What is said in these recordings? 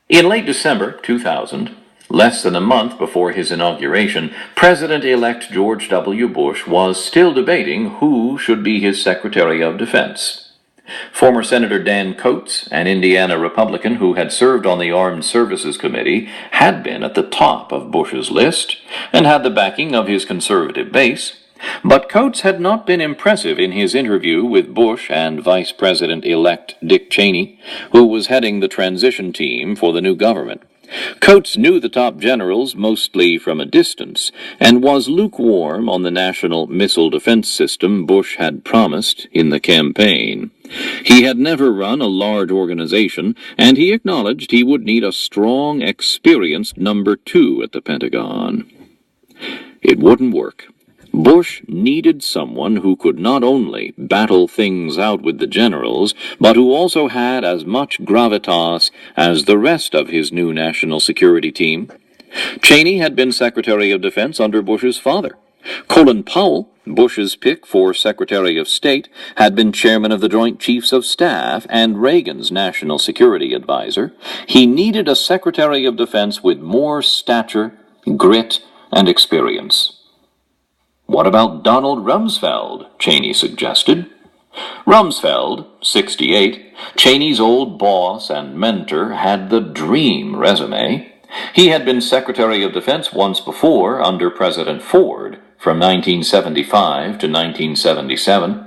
In late December 2000, less than a month before his inauguration, President-elect George W. Bush was still debating who should be his Secretary of Defense. Former Senator Dan Coates, an Indiana Republican who had served on the Armed Services Committee, had been at the top of Bush's list and had the backing of his conservative base. But Coates had not been impressive in his interview with Bush and Vice President-elect Dick Cheney, who was heading the transition team for the new government. Coates knew the top generals mostly from a distance and was lukewarm on the national missile defense system Bush had promised in the campaign. He had never run a large organization, and he acknowledged he would need a strong, experienced number two at the Pentagon. It wouldn't work. Bush needed someone who could not only battle things out with the generals, but who also had as much gravitas as the rest of his new national security team. Cheney had been Secretary of Defense under Bush's father. Colin Powell, Bush's pick for Secretary of State, had been chairman of the Joint Chiefs of Staff and Reagan's national security advisor. He needed a Secretary of Defense with more stature, grit, and experience. What about Donald Rumsfeld? Cheney suggested. Rumsfeld, 68, Cheney's old boss and mentor, had the dream resume. He had been Secretary of Defense once before under President Ford from 1975 to 1977.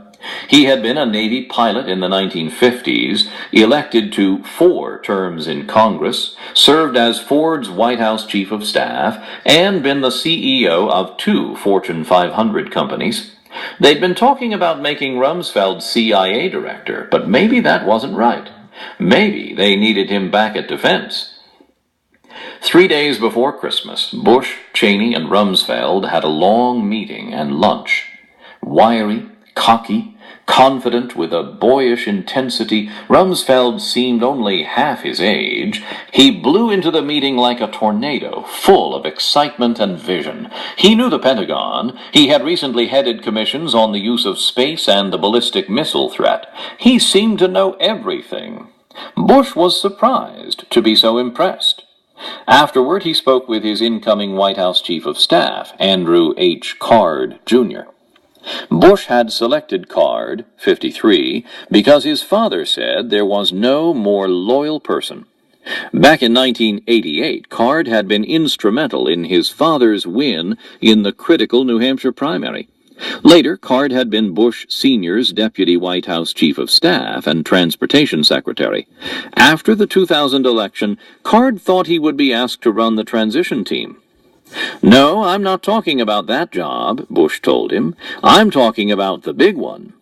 He had been a Navy pilot in the 1950s, elected to 4 terms in Congress, served as Ford's White House Chief of Staff, and been the CEO of 2 Fortune 500 companies. They'd been talking about making Rumsfeld CIA director, but maybe that wasn't right. Maybe they needed him back at Defense. 3 days before Christmas, Bush, Cheney, and Rumsfeld had a long meeting and lunch. Wiry, cocky, confident with a boyish intensity, Rumsfeld seemed only half his age. He blew into the meeting like a tornado, full of excitement and vision. He knew the Pentagon. He had recently headed commissions on the use of space and the ballistic missile threat. He seemed to know everything. Bush was surprised to be so impressed. Afterward, he spoke with his incoming White House Chief of Staff, Andrew H. Card, Jr. Bush had selected Card, 53, because his father said there was no more loyal person. Back in 1988, Card had been instrumental in his father's win in the critical New Hampshire primary. Later, Card had been Bush Sr.'s Deputy White House Chief of Staff and Transportation Secretary. After the 2000 election, Card thought he would be asked to run the transition team. "No, I'm not talking about that job," Bush told him. "I'm talking about the big one."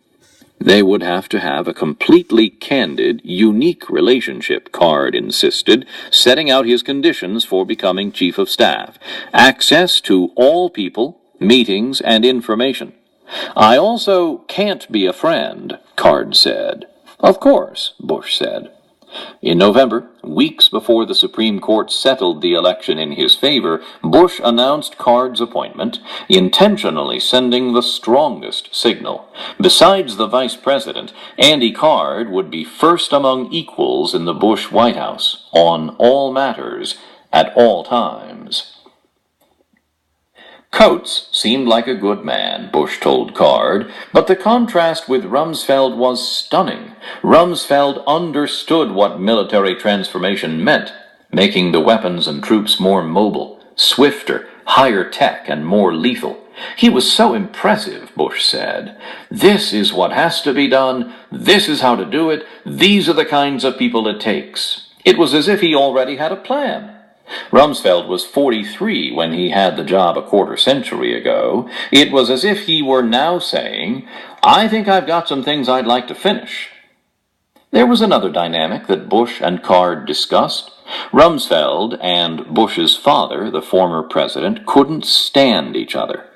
They would have to have a completely candid, unique relationship, Card insisted, setting out his conditions for becoming Chief of Staff. Access to all people, meetings, and information. "I also can't be a friend," Card said. "Of course," Bush said. In November, weeks before the Supreme Court settled the election in his favor, Bush announced Card's appointment, intentionally sending the strongest signal. Besides the vice president, Andy Card would be first among equals in the Bush White House, on all matters, at all times. Coates seemed like a good man, Bush told Card, but the contrast with Rumsfeld was stunning. Rumsfeld understood what military transformation meant, making the weapons and troops more mobile, swifter, higher tech, and more lethal. He was so impressive, Bush said. "This is what has to be done. This is how to do it. These are the kinds of people it takes." It was as if he already had a plan. Rumsfeld was 43 when he had the job a quarter century ago. It was as if he were now saying, "I think I've got some things I'd like to finish." There was another dynamic that Bush and Card discussed. Rumsfeld and Bush's father, the former president, couldn't stand each other.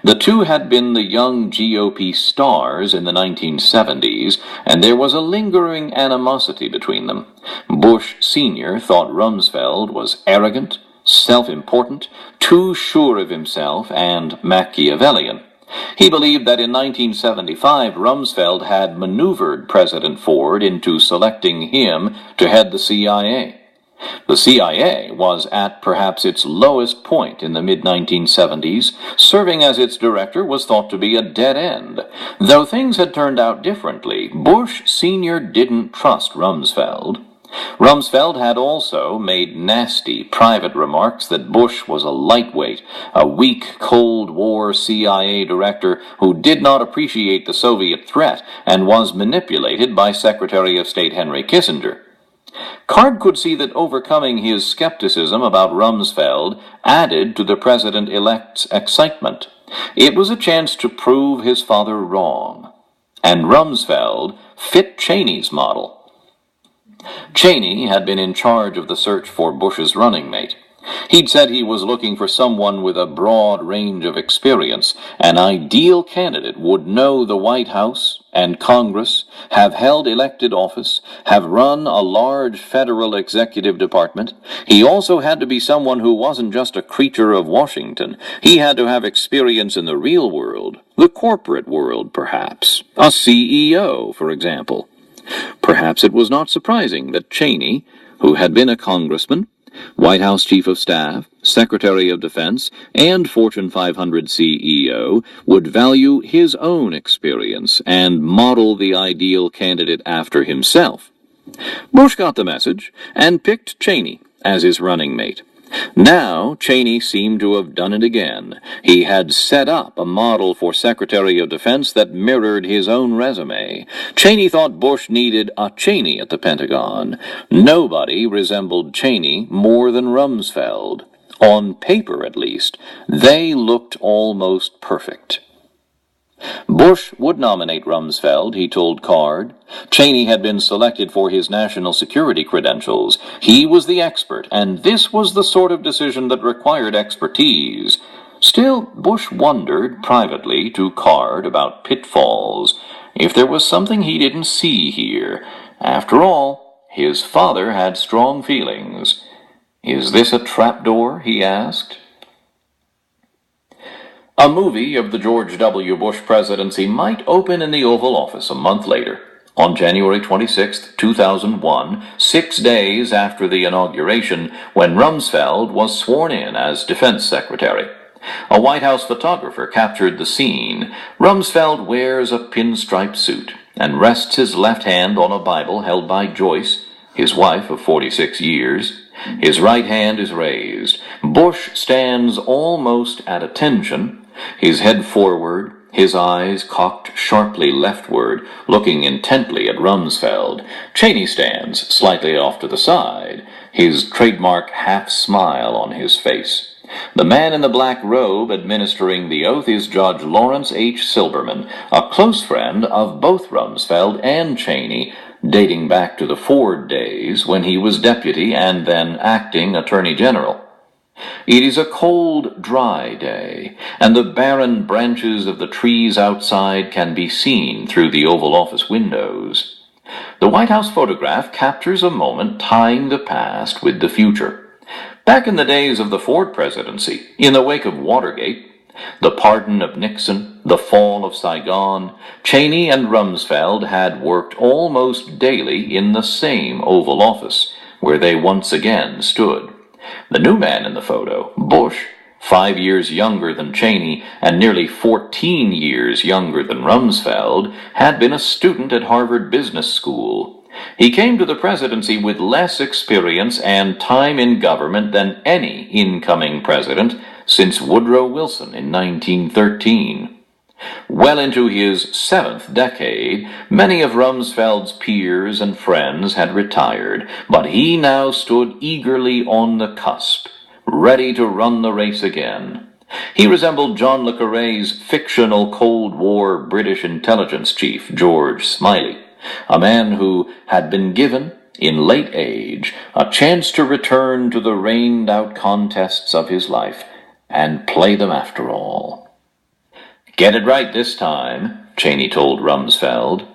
The two had been the young GOP stars in the 1970s, and there was a lingering animosity between them. Bush Sr. thought Rumsfeld was arrogant, self-important, too sure of himself, and Machiavellian. He believed that in 1975, Rumsfeld had maneuvered President Ford into selecting him to head the CIA. The CIA was at perhaps its lowest point in the mid-1970s. Serving as its director was thought to be a dead end. Though things had turned out differently, Bush Sr. didn't trust Rumsfeld. Rumsfeld had also made nasty private remarks that Bush was a lightweight, a weak Cold War CIA director who did not appreciate the Soviet threat and was manipulated by Secretary of State Henry Kissinger. Card could see that overcoming his skepticism about Rumsfeld added to the president-elect's excitement. It was a chance to prove his father wrong. And Rumsfeld fit Cheney's model. Cheney had been in charge of the search for Bush's running mate. He'd said he was looking for someone with a broad range of experience. An ideal candidate would know the White House and Congress, have held elected office, have run a large federal executive department. He also had to be someone who wasn't just a creature of Washington. He had to have experience in the real world, the corporate world, perhaps. A CEO, for example. Perhaps it was not surprising that Cheney, who had been a congressman, White House Chief of Staff, Secretary of Defense, and Fortune 500 CEO, would value his own experience and model the ideal candidate after himself. Bush got the message and picked Cheney as his running mate. Now, Cheney seemed to have done it again. He had set up a model for Secretary of Defense that mirrored his own resume. Cheney thought Bush needed a Cheney at the Pentagon. Nobody resembled Cheney more than Rumsfeld. On paper, at least, they looked almost perfect. Bush would nominate Rumsfeld, he told Card. Cheney had been selected for his national security credentials. He was the expert, and this was the sort of decision that required expertise. Still, Bush wondered privately to Card about pitfalls, if there was something he didn't see here. After all, his father had strong feelings. "Is this a trapdoor?" he asked. A movie of the George W. Bush presidency might open in the Oval Office a month later, on January 26, 2001, 6 days after the inauguration, when Rumsfeld was sworn in as Defense Secretary. A White House photographer captured the scene. Rumsfeld wears a pinstripe suit and rests his left hand on a Bible held by Joyce, his wife of 46 years. His right hand is raised. Bush stands almost at attention, his head forward, his eyes cocked sharply leftward, looking intently at Rumsfeld. Cheney stands slightly off to the side, his trademark half-smile on his face. The man in the black robe administering the oath is Judge Lawrence H. Silberman, a close friend of both Rumsfeld and Cheney, dating back to the Ford days when he was deputy and then acting attorney general. It is a cold, dry day, and the barren branches of the trees outside can be seen through the Oval Office windows. The White House photograph captures a moment tying the past with the future. Back in the days of the Ford presidency, in the wake of Watergate, the pardon of Nixon, the fall of Saigon, Cheney and Rumsfeld had worked almost daily in the same Oval Office, where they once again stood. The new man in the photo, Bush, 5 years younger than Cheney and nearly 14 years younger than Rumsfeld, had been a student at Harvard Business School. He came to the presidency with less experience and time in government than any incoming president since Woodrow Wilson in 1913. Well into his 7th decade, many of Rumsfeld's peers and friends had retired, but he now stood eagerly on the cusp, ready to run the race again. He resembled John le Carré's fictional Cold War British intelligence chief, George Smiley, a man who had been given, in late age, a chance to return to the rained-out contests of his life and play them after all. "Get it right this time," Cheney told Rumsfeld.